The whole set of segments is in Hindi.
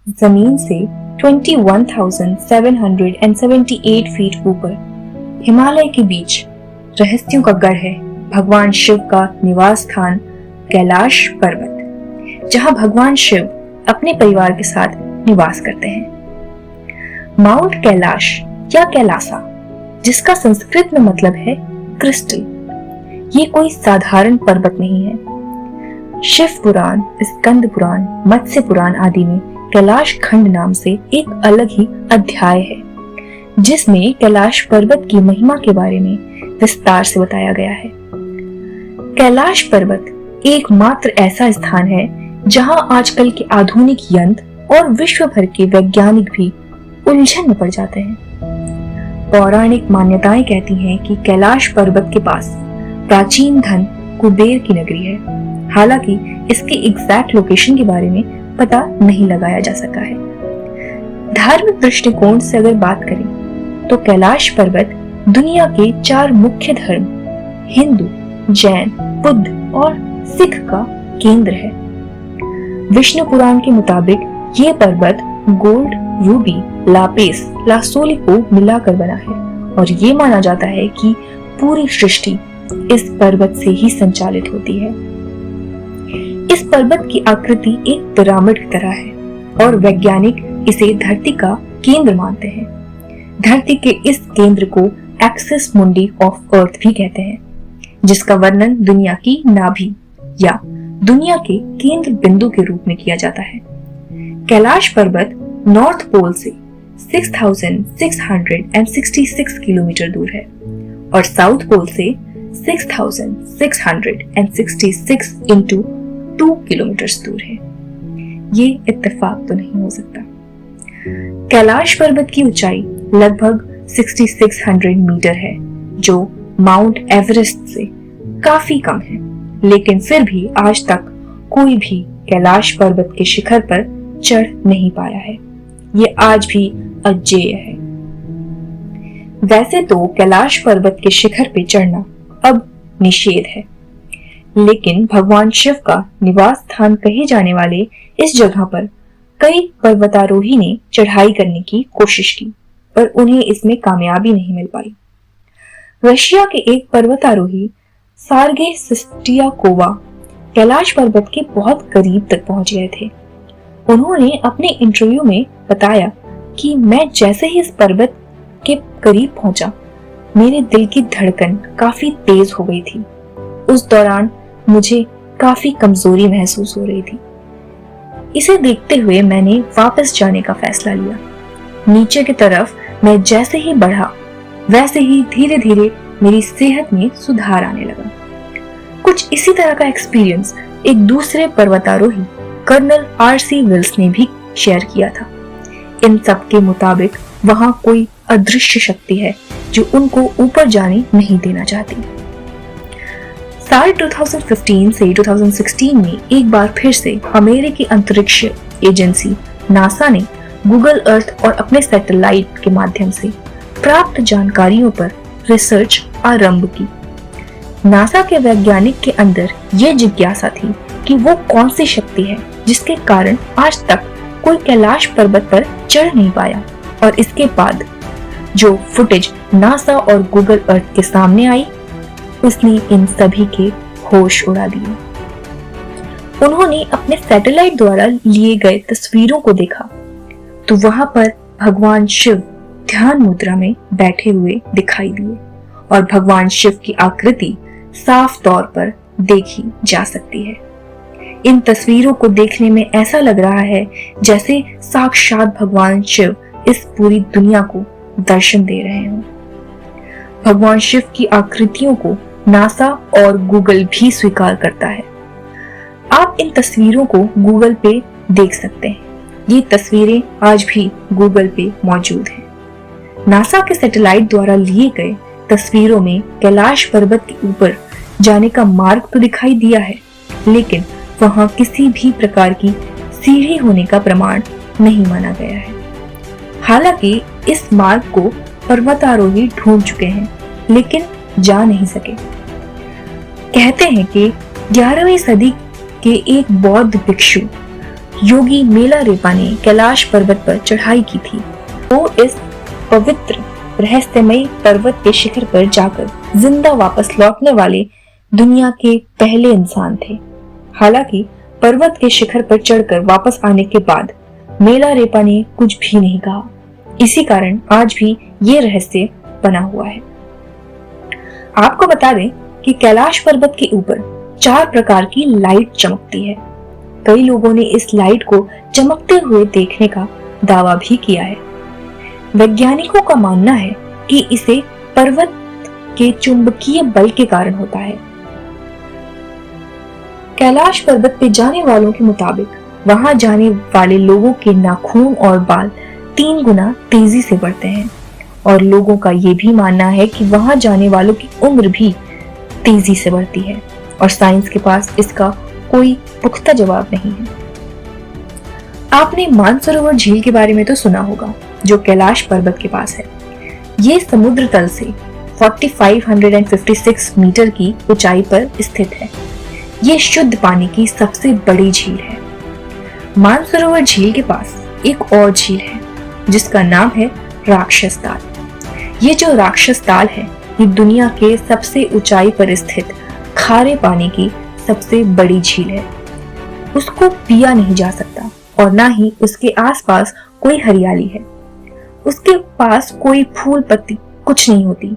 जमीन से 21,778 फीट ऊपर हिमालय के बीच रहस्यों का गढ़ है भगवान शिव का निवास स्थान कैलाश पर्वत, जहां भगवान शिव अपने परिवार के साथ निवास करते हैं। माउंट कैलाश या कैलासा, जिसका संस्कृत में मतलब है क्रिस्टल, ये कोई साधारण पर्वत नहीं है। शिव पुराण, स्कंद पुराण, मत्स्य पुराण आदि में कैलाश खंड नाम से एक अलग ही अध्याय है, जिसमें कैलाश पर्वत की महिमा के बारे में विस्तार से बताया गया है। कैलाश पर्वत एकमात्र ऐसा स्थान है जहां आजकल के आधुनिक यंत्र और विश्व भर के वैज्ञानिक भी उलझन में पड़ जाते हैं। पौराणिक मान्यताएं कहती हैं कि कैलाश पर्वत के पास प्राचीन धन कुबेर की नगरी है। हालांकि इसकी एग्जैक्ट लोकेशन के बारे में पता नहीं लगाया जा सका है। धार्मिक दृष्टिकोण से अगर बात करें तो कैलाश पर्वत दुनिया के 4 मुख्य धर्म हिंदू, जैन, बुद्ध और सिख का केंद्र है। विष्णु पुराण के मुताबिक ये पर्वत गोल्ड, रूबी, लापिस लासोली को मिलाकर बना है और ये माना जाता है कि पूरी सृष्टि इस पर्वत से ही संचालित होती है। इस पर्वत की आकृति एक पिरामिड की तरह है और वैज्ञानिक इसे धरती का केंद्र मानते हैं। धरती के इस केंद्र को एक्सिस मुंडी ऑफ अर्थ भी कहते हैं, जिसका वर्णन दुनिया की नाभि या दुनिया के केंद्र बिंदु के रूप में किया जाता है। कैलाश पर्वत नॉर्थ पोल से 6,666 किलोमीटर दूर है और साउथ पोल से 6,666 इंटू 2 किलोमीटर दूर है। ये इत्तेफाक तो नहीं हो सकता। कैलाश पर्वत की ऊंचाई लगभग 6600 मीटर है, जो माउंट एवरेस्ट से काफी कम है, लेकिन फिर भी आज तक कोई भी कैलाश पर्वत के शिखर पर चढ़ नहीं पाया है। ये आज भी अजेय है। वैसे तो कैलाश पर्वत के शिखर पे चढ़ना अब निषेध है, लेकिन भगवान शिव का निवास स्थान कहे जाने वाले इस जगह पर कई पर्वतारोही ने चढ़ाई करने की कोशिश की, पर उन्हें इसमें कामयाबी नहीं मिल पाई। रशिया के एक पर्वतारोही सार्गे सिस्टियाकोवा कैलाश पर्वत के बहुत करीब तक पहुंच गए थे। उन्होंने अपने इंटरव्यू में बताया कि मैं जैसे ही इस पर्वत के करीब पहुंचा, मेरे दिल की धड़कन काफी तेज हो गई थी। उस दौरान मुझे काफी कमजोरी महसूस हो रही थी। इसे देखते हुए मैंने वापस जाने का फैसला लिया। नीचे की तरफ मैं जैसे ही बढ़ा, वैसे ही धीरे धीरे मेरी सेहत में सुधार आने लगा। कुछ इसी तरह का एक्सपीरियंस एक दूसरे पर्वतारोही कर्नल आर.सी. विल्स ने भी शेयर किया था। इन सब के मुताबिक वहां कोई अदृश्य शक्ति है जो उनको ऊपर जाने नहीं देना चाहती। साल 2015 से 2016 में एक बार फिर से अमेरिकी अंतरिक्ष एजेंसी नासा ने गूगल अर्थ और अपने सैटेलाइट के माध्यम से प्राप्त जानकारियों पर रिसर्च आरंभ की। नासा के वैज्ञानिक के अंदर यह जिज्ञासा थी कि वो कौन सी शक्ति है जिसके कारण आज तक कोई कैलाश पर्वत पर चढ़ नहीं पाया, और इसके बाद जो फुटेज नासा और गूगल अर्थ के सामने आई, उसने इन सभी के होश उड़ा दिए। उन्होंने अपने सैटेलाइट द्वारा लिए गए तस्वीरों को देखा तो वहां पर भगवान शिव ध्यान मुद्रा में बैठे हुए दिखाई दिए और भगवान शिव की आकृति साफ तौर पर देखी जा सकती है। इन तस्वीरों को देखने में ऐसा लग रहा है जैसे साक्षात भगवान शिव इस पूरी दुनिया को दर्शन दे रहे हों। भगवान शिव की आकृतियों को नासा और गूगल भी स्वीकार करता है। आप इन तस्वीरों को गूगल पे देख सकते हैं। ये तस्वीरें आज भी गूगल पे मौजूद हैं। नासा के सैटेलाइट द्वारा लिए गए तस्वीरों में कैलाश पर्वत के ऊपर जाने का मार्ग तो दिखाई दिया है, लेकिन वहां किसी भी प्रकार की सीढ़ी होने का प्रमाण नहीं माना गया है। हालांकि इस मार्ग को पर्वतारोही ढूंढ चुके हैं, लेकिन जा नहीं सके। कहते हैं कि 11वीं सदी के एक बौद्ध भिक्षु योगी मेलारेपा ने कैलाश पर्वत पर चढ़ाई की थी। वो इस पवित्र रहस्यमयी पर्वत के शिखर पर जाकर जिंदा वापस लौटने वाले दुनिया के पहले इंसान थे। हालांकि पर्वत के शिखर पर चढ़कर वापस आने के बाद मेलारेपा ने कुछ भी नहीं कहा। इसी कारण आज भी ये रहस्य बना हुआ है। आपको बता दें कि कैलाश पर्वत के ऊपर 4 प्रकार की लाइट चमकती है। कई लोगों ने इस लाइट को चमकते हुए देखने का दावा भी किया है। वैज्ञानिकों का मानना है कि इसे पर्वत के चुंबकीय बल के कारण होता है। कैलाश पर्वत पे जाने वालों के मुताबिक वहां जाने वाले लोगों के नाखून और बाल 3 गुना तेजी से बढ़ते हैं और लोगों का ये भी मानना है कि वहां जाने वालों की उम्र भी तेजी से बढ़ती है और साइंस के पास इसका कोई पुख्ता जवाब नहीं है। आपने मानसरोवर झील के बारे में तो सुना होगा, जो कैलाश पर्वत के पास है। ये समुद्र तल से 4556 मीटर की ऊंचाई पर स्थित है। ये शुद्ध पानी की सबसे बड़ी झील है। मानसरोवर झील के पास एक और झील है जिसका नाम है राक्षस ताल। ये जो राक्षस ताल है, ये दुनिया के सबसे ऊंचाई पर स्थित खारे पानी की सबसे बड़ी झील है। उसको पिया नहीं जा सकता और ना ही उसके आसपास कोई हरियाली है। उसके पास कोई फूल पत्ती कुछ नहीं होती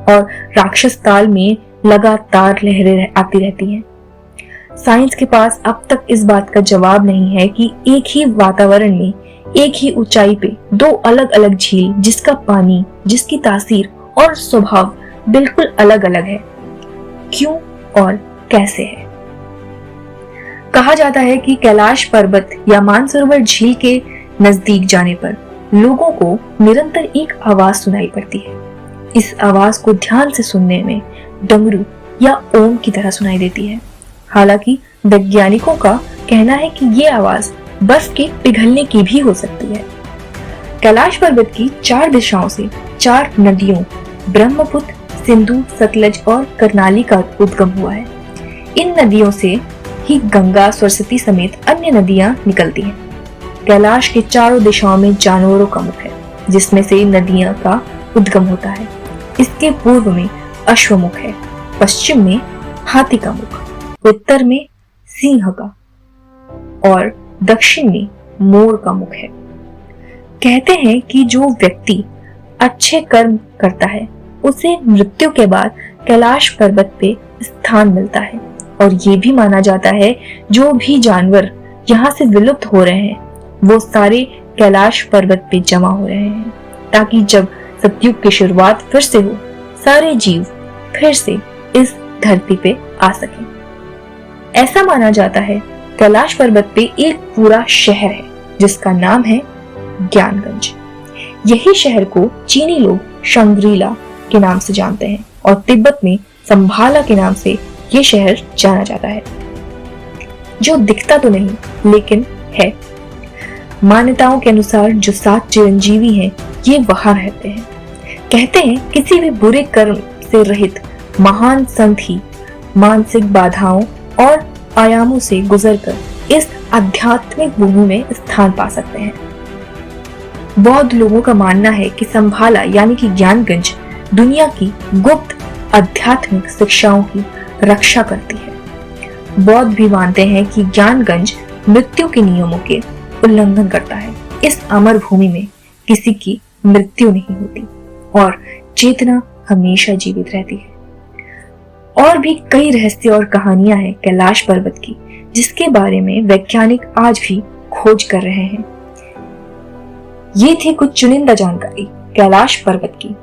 और राक्षस ताल में लगातार लहरें आती रहती हैं। साइंस के पास अब तक इस बात का जवाब नहीं है कि एक ही वातावरण में एक ही ऊंचाई पे 2 अलग अलग झील जिसका पानी, जिसकी तासीर और स्वभाव बिल्कुल अलग अलग है, क्यों और कैसे है। कहा जाता है कि कैलाश पर्वत या मानसरोवर झील के नजदीक जाने पर लोगों को निरंतर एक आवाज सुनाई पड़ती है। इस आवाज को ध्यान से सुनने में डमरू या ओम की तरह सुनाई देती है। हालांकि वैज्ञानिकों का कहना है कि ये आवाज बर्फ के पिघलने की भी हो सकती है। कैलाश पर्वत की 4 दिशाओं से 4 नदियों ब्रह्मपुत्र, सिंधु, सतलज और कर्नाली का उद्गम हुआ है। इन नदियों से ही गंगा, सरस्वती समेत अन्य नदियां निकलती हैं। कैलाश के चारों दिशाओं में जानवरों का मुख है, जिसमें से नदियां का उद्गम होता है। इसके पूर्व में अश्वमुख है, पश्चिम में हाथी का मुख, उत्तर में सिंह का और दक्षिण में मोर का मुख है। कहते हैं कि जो व्यक्ति अच्छे कर्म करता है उसे मृत्यु के बाद कैलाश पर्वत पे स्थान मिलता है और ये भी माना जाता है जो भी जानवर यहाँ से विलुप्त हो रहे हैं वो सारे कैलाश पर्वत पे जमा हो रहे हैं, ताकि जब सतयुग की शुरुआत फिर से हो, सारे जीव फिर से इस धरती पे आ सकें। ऐसा माना जाता है कैलाश पर्वत पे एक पूरा शहर है जिसका नाम है ज्ञानगंज। यही शहर को चीनी लोग शंग्रीला के नाम से जानते हैं और तिब्बत में संभाला के नाम से ये शहर जाना जाता है, जो दिखता तो नहीं लेकिन है। मान्यताओं के अनुसार जो 7 चिरंजीवी हैं ये वहां रहते हैं। कहते हैं किसी भी बुरे कर्म से रहित महान संत ही मानसिक बाधाओं और आयामों से गुजरकर इस आध्यात्मिक भूमि में स्थान पा सकते हैं। बौद्ध लोगों का मानना है कि संभाला यानी कि ज्ञानगंज दुनिया की गुप्त आध्यात्मिक शिक्षाओं की रक्षा करती है। बौद्ध भी मानते हैं कि ज्ञानगंज मृत्यु के नियमों के उल्लंघन करता है। इस अमर भूमि में किसी की मृत्यु नहीं होती और चेतना हमेशा जीवित रहती है। और भी कई रहस्य और कहानियां हैं कैलाश पर्वत की, जिसके बारे में वैज्ञानिक आज भी खोज कर रहे हैं। ये थी कुछ चुनिंदा जानकारी कैलाश पर्वत की।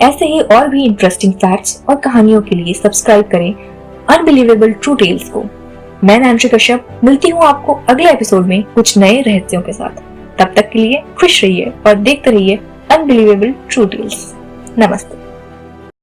ऐसे ही और भी इंटरेस्टिंग फैक्ट्स और कहानियों के लिए सब्सक्राइब करें अनबिलीवेबल ट्रू टेल्स को। मैं नैन्सी कश्यप मिलती हूँ आपको अगले एपिसोड में कुछ नए रहस्यों के साथ। तब तक के लिए खुश रहिए और देखते रहिए अनबिलीवेबल ट्रू टेल्स। नमस्ते।